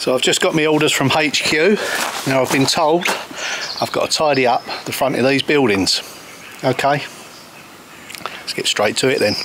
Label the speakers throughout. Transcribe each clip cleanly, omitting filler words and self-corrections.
Speaker 1: So I've just got my orders from HQ. Now I've been told I've got to tidy up the front of these buildings. Okay, let's get straight to it then.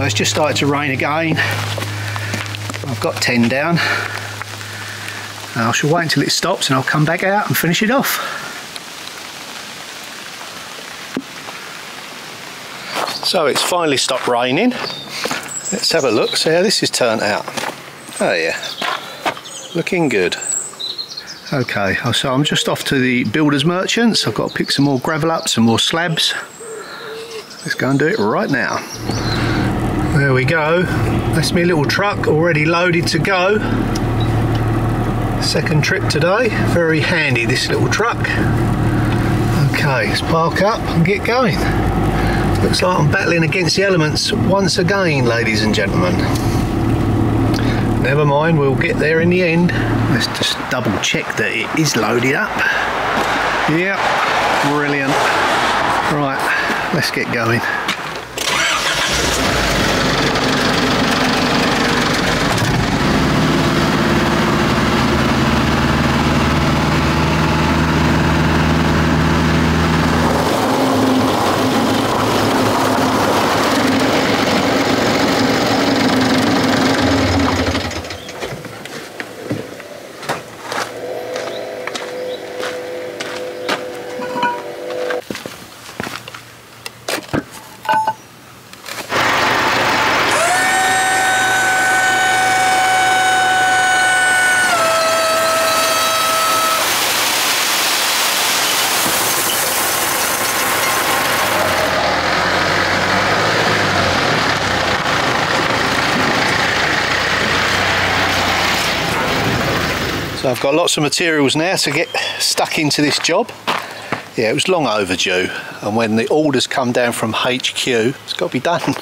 Speaker 1: It's just started to rain again. I've got 10 down. I shall wait until it stops and I'll come back out and finish it off. So it's finally stopped raining. Let's have a look, see how this has turned out. Oh yeah, looking good. Okay, so I'm just off to the builder's merchants. I've got to pick some more gravel up, some more slabs. Let's go and do it right now. There we go, that's my little truck already loaded to go. Second trip today, very handy this little truck. Okay, let's park up and get going. Looks like I'm battling against the elements once again, ladies and gentlemen. Never mind, we'll get there in the end. Let's just double check that it is loaded up. Yep, brilliant. Right, let's get going. So I've got lots of materials now to get stuck into this job. Yeah, it was long overdue, and when the orders come down from HQ, it's got to be done.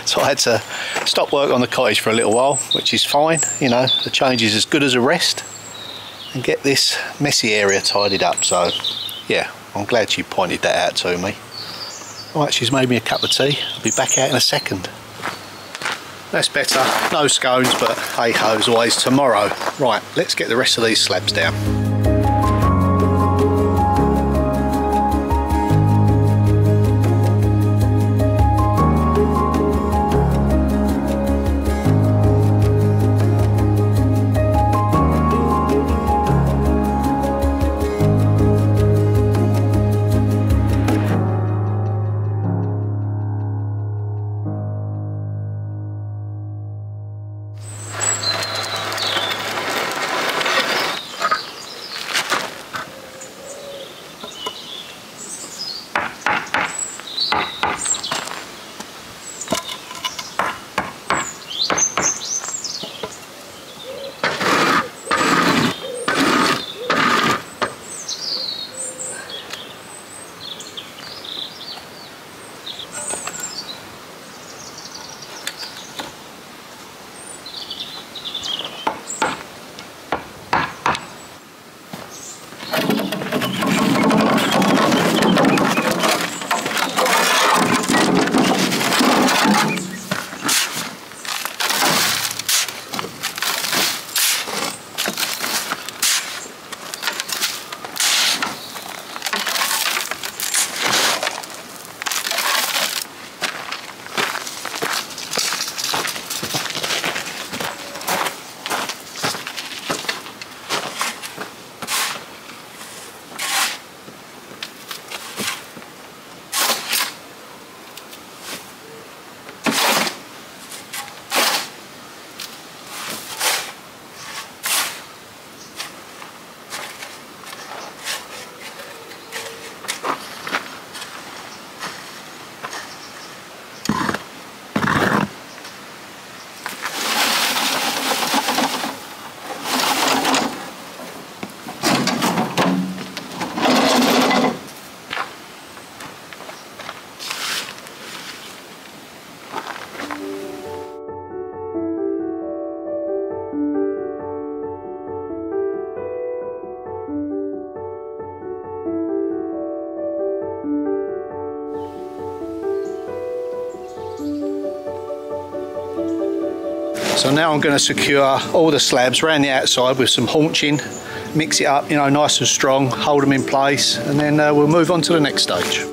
Speaker 1: So I had to stop work on the cottage for a little while, which is fine, you know, the change is as good as a rest. and get this messy area tidied up. So yeah, I'm glad she pointed that out to me. Right, she's made me a cup of tea. I'll be back out in a second. That's better. No scones, but hey ho, as always, tomorrow. Right, let's get the rest of these slabs down. So now I'm going to secure all the slabs around the outside with some haunching, mix it up, you know, nice and strong, hold them in place, and then we'll move on to the next stage.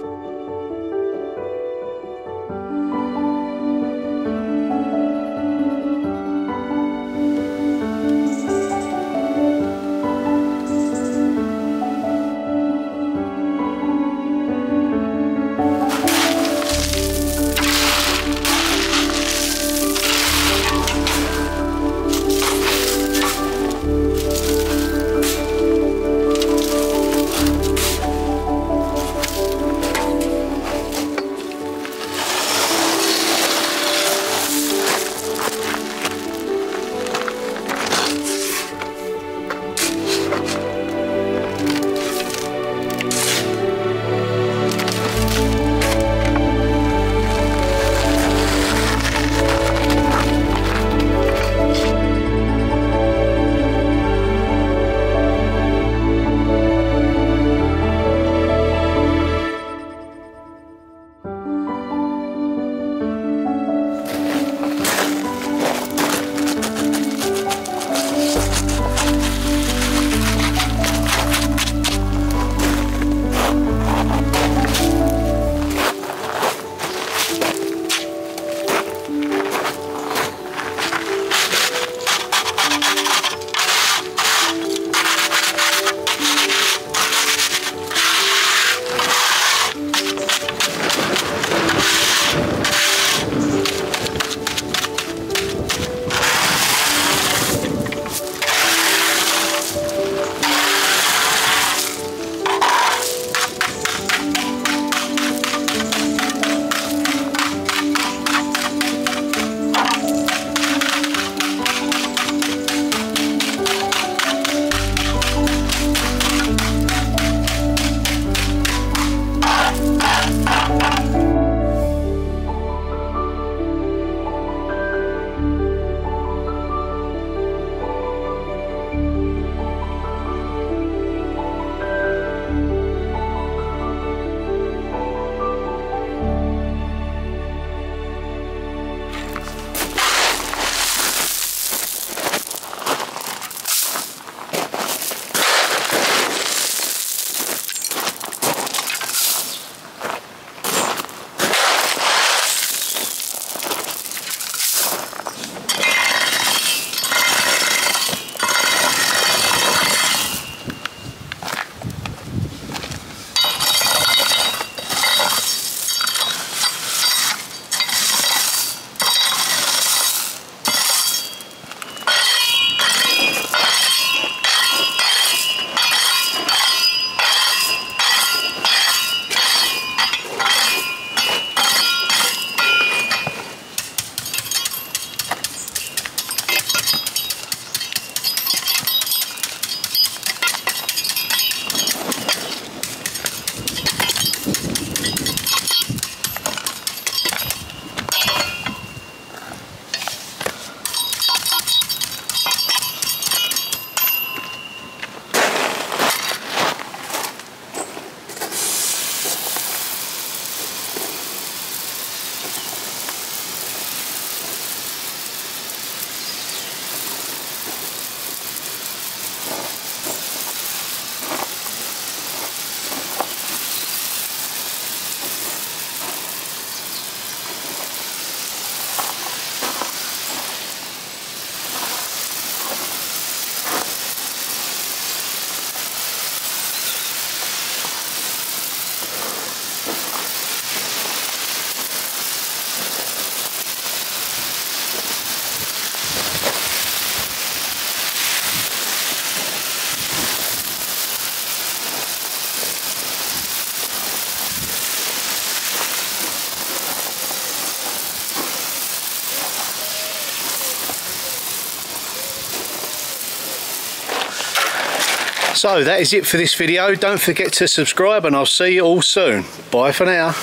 Speaker 1: So that is it for this video. Don't forget to subscribe and I'll see you all soon. Bye for now.